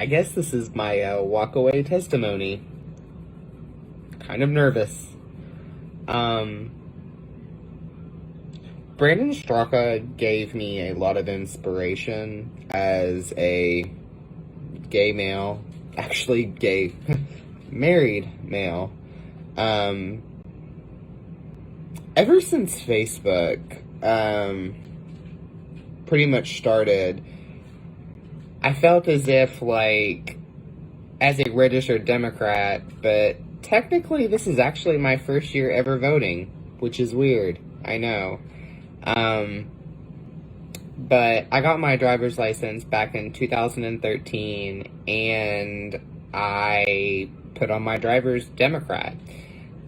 I guess this is my WalkAway testimony. Kind of nervous. Brandon Straka gave me a lot of inspiration as a gay male, actually gay, married male. Ever since Facebook pretty much started, I felt as if, like, as a registered Democrat, but technically this is actually my first year ever voting, which is weird, I know. But I got my driver's license back in 2013, and I put on my driver's Democrat.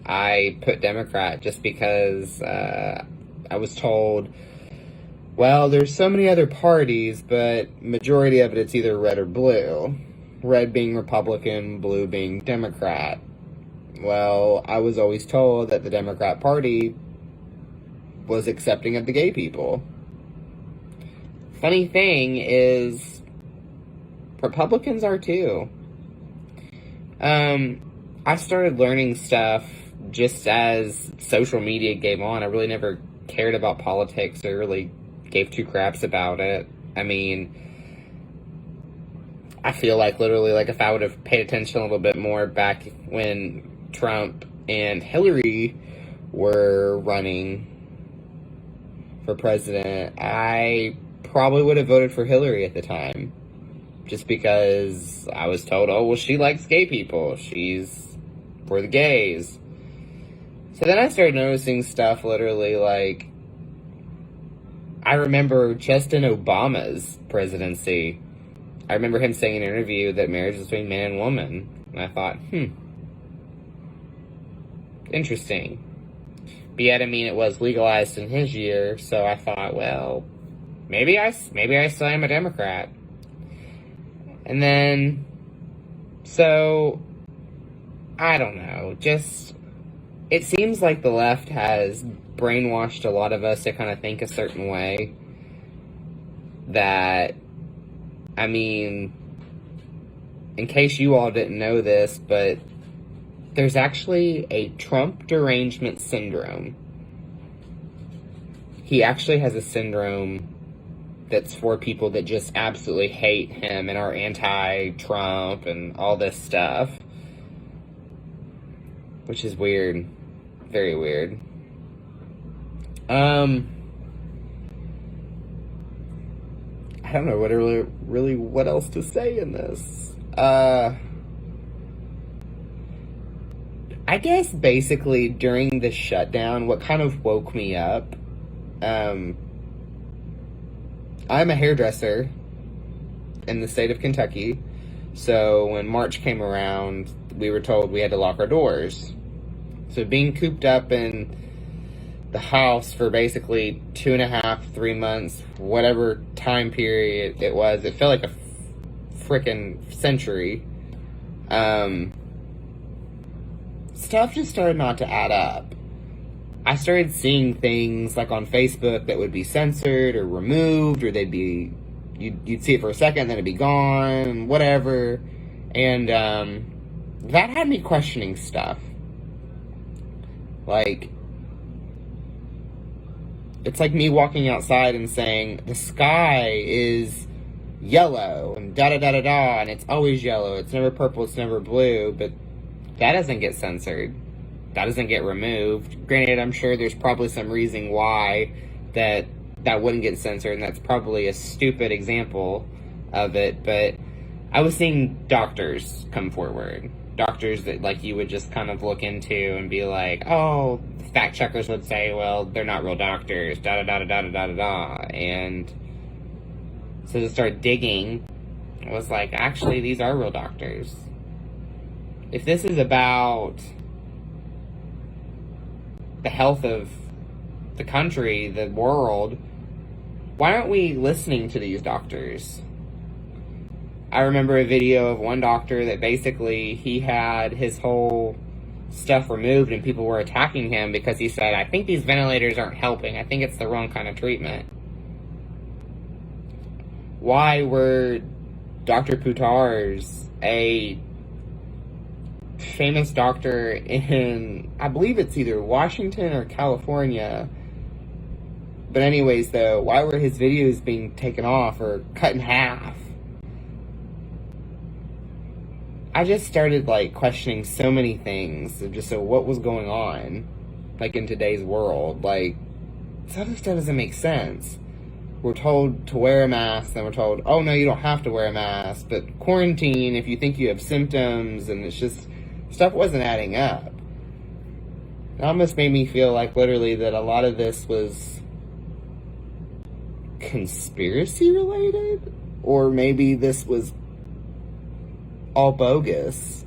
I put Democrat just because I was told, well, there's so many other parties, but majority of it's either red or blue. Red being Republican, blue being Democrat. Well, I was always told that the Democrat Party was accepting of the gay people. Funny thing is, Republicans are too. I started learning stuff just as social media came on. I really never cared about politics or really gave two craps about it. I mean, I feel like literally, like, if I would have paid attention a little bit more back when Trump and Hillary were running for president, I probably would have voted for Hillary at the time. Just because I was told, oh, well, she likes gay people. She's for the gays. So then I started noticing stuff literally like, I remember just in Obama's presidency, I remember him saying in an interview that marriage is between man and woman. And I thought, interesting. But yet, I mean, it was legalized in his year, so I thought, well, maybe I still am a Democrat. And then, so, I don't know, just, it seems like the left has brainwashed a lot of us to kind of think a certain way. That, I mean, in case you all didn't know this, but there's actually a Trump derangement syndrome. He actually has a syndrome that's for people that just absolutely hate him and are anti-Trump and all this stuff. Which is weird. Very weird. I don't know what really what else to say in this. I guess basically during the shutdown, what kind of woke me up, I'm a hairdresser in the state of Kentucky, so when March came around, we were told we had to lock our doors. So being cooped up in the house for basically 2.5, 3 months, whatever time period it was, it felt like a frickin' century. Stuff just started not to add up. I started seeing things like on Facebook that would be censored or removed, or you'd see it for a second, then it'd be gone, whatever. And that had me questioning stuff. Like, it's like me walking outside and saying, the sky is yellow, and da-da-da-da-da, and it's always yellow, it's never purple, it's never blue, but that doesn't get censored. That doesn't get removed. Granted, I'm sure there's probably some reason why that wouldn't get censored, and that's probably a stupid example of it, but I was seeing doctors come forward. Doctors that, like, you would just kind of look into and be like, oh, fact checkers would say, well, they're not real doctors, da-da-da-da-da-da-da-da, and so to start digging, I was like, actually, these are real doctors. If this is about the health of the country, the world, why aren't we listening to these doctors? I remember a video of one doctor that basically he had his whole stuff removed and people were attacking him because he said, I think these ventilators aren't helping. I think it's the wrong kind of treatment. Why were Dr. Putar's a famous doctor in, I believe it's either Washington or California. But anyways, though, why were his videos being taken off or cut in half? I just started, like, questioning so many things of just so what was going on, like, in today's world. Like, some of this stuff doesn't make sense. We're told to wear a mask, then we're told, oh, no, you don't have to wear a mask, but quarantine if you think you have symptoms, and it's just, stuff wasn't adding up. It almost made me feel like, literally, that a lot of this was conspiracy related, or maybe this was all bogus.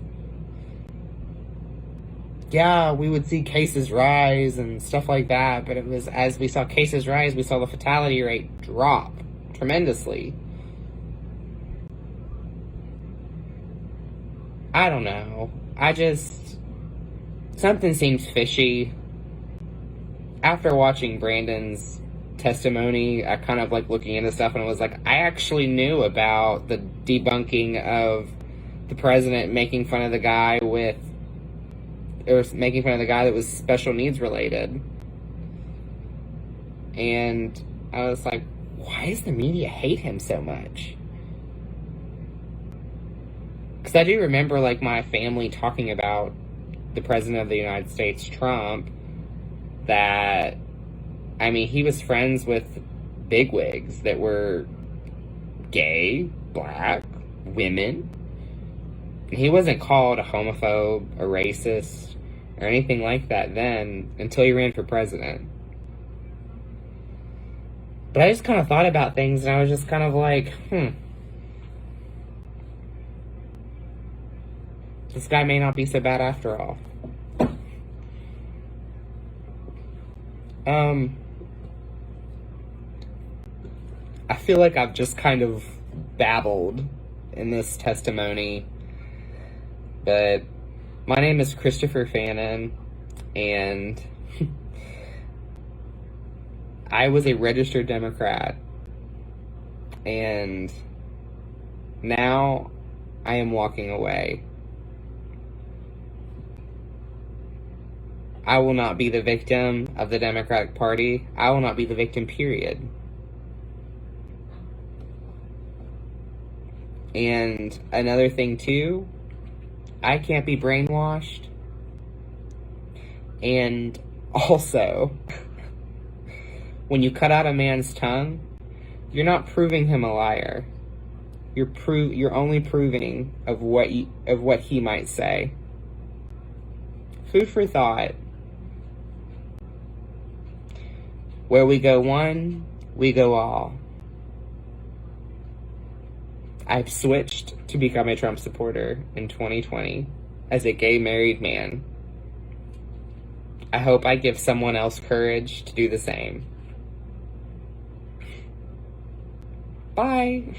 Yeah, we would see cases rise and stuff like that, but it was as we saw cases rise, we saw the fatality rate drop tremendously. I don't know. Something seems fishy. After watching Brandon's testimony, I kind of like looking into stuff, and I was like, I actually knew about the debunking of the president making fun of the guy that was special needs related. And I was like, why does the media hate him so much? Because I do remember, like, my family talking about the president of the United States, Trump, that, I mean, he was friends with bigwigs that were gay, black, women. He wasn't called a homophobe, a racist, or anything like that then until he ran for president. But I just kind of thought about things, and I was just kind of like, this guy may not be so bad after all. I feel like I've just kind of babbled in this testimony. But my name is Christopher Fannin, and I was a registered Democrat, and now I am walking away. I will not be the victim of the Democratic Party. I will not be the victim, period. And another thing, too, I can't be brainwashed. And also, when you cut out a man's tongue, you're not proving him a liar. You're only proving of what he might say. Food for thought. Where we go one, we go all. I've switched to become a Trump supporter in 2020 as a gay married man. I hope I give someone else courage to do the same. Bye.